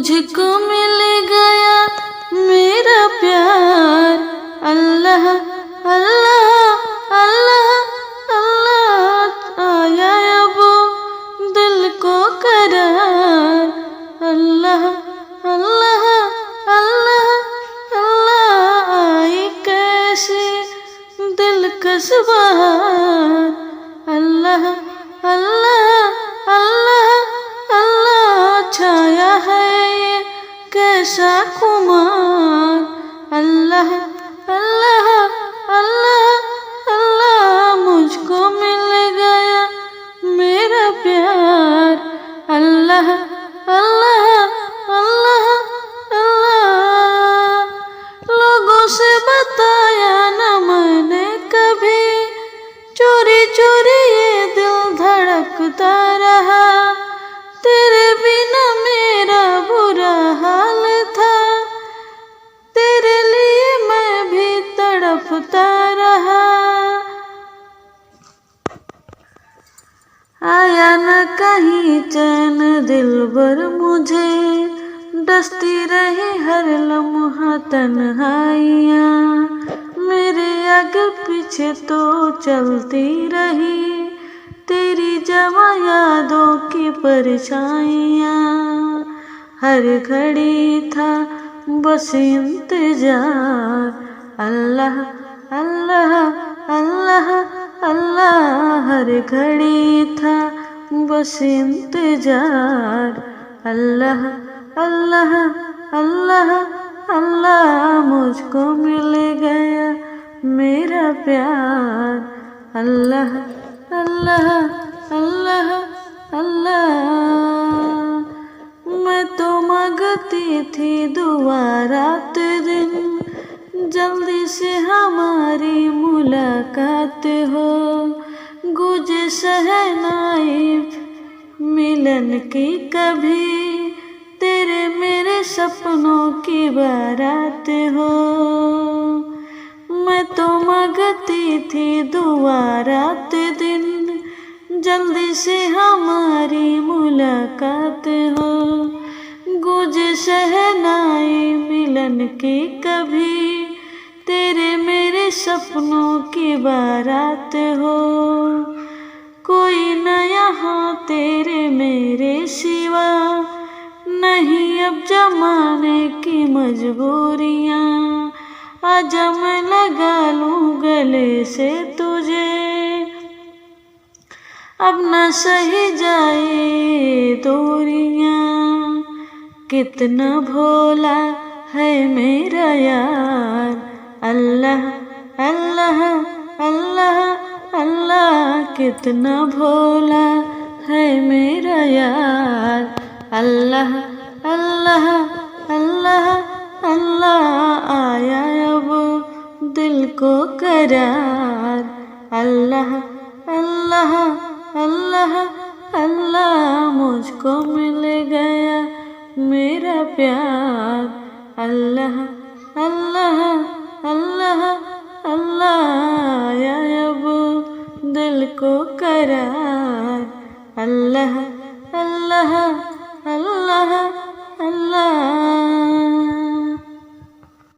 मुझको मिल गया मेरा प्यार। अल्लाह अल्लाह अल्लाह अल्लाह आया वो दिल को करार। अल्लाह अल्लाह अल्लाह अल्लाह आई कैसी दिलकश बहार। अल्लाह अल्लाह अल्लाह अल्लाह छाया है ये कैसा खुमार। अल्लाह अल्लाह अल्लाह अल्लाह मुझको मिल गया मेरा प्यार। अल्लाह अल्लाह अल्लाह अल्लाह लोगों से बताया न मैंने कभी, चोरी चोरी ये दिल धड़कता रहा। तेरे बिना मेरा बुरा हाल था, तेरे लिए मैं भी तड़पता रहा। आया न कहीं चैन दिलबर मुझे, डसती रही हर लम्हा तन्हाइयाँ। मेरे आगे पीछे तो चलती रही तेरी जवा यादों की परछाइयाँ। हर घड़ी था बस इंतजार। अल्लाह अल्लाह अल्लाह अल्लाह हर घड़ी था बस इंतजार। अल्लाह अल्लाह अल्लाह अल्लाह मुझको मिल गया मेरा प्यार। अल्लाह अल्लाह अल्लाह अल्लाह मैं तो मांगती थी दुआ रात दिन, जल्दी से हमारी मुलाकात हो। गुजे शहनाई मिलन की कभी, तेरे मेरे सपनों की बारात हो। मैं तो मांगती थी दुआ रात दिन, जल्दी से हमारी मुलाकात हो। गुजे शहनाई मिलन की कभी, तेरे मेरे सपनों की बारात हो। कोई न यहाँ तेरे मेरे सिवा, नहीं अब जमाने की मजबूरियाँ। आजा मैं लगा लूँ गले से तुझे, अब न सही जाए दूरियाँ। कितना भोला है मेरा यार। अल्लाह अल्लाह अल्लाह अल्लाह कितना भोला है मेरा यार। अल्लाह अल्लाह अल्लाह अल्लाह आया अब दिल को करार। अल्लाह अल्लाह अल्लाह अल्लाह मुझको मिल गया मेरा प्यार। अल्लाह अल्लाह अल्लाह अल्लाह आया अब दिल को करार।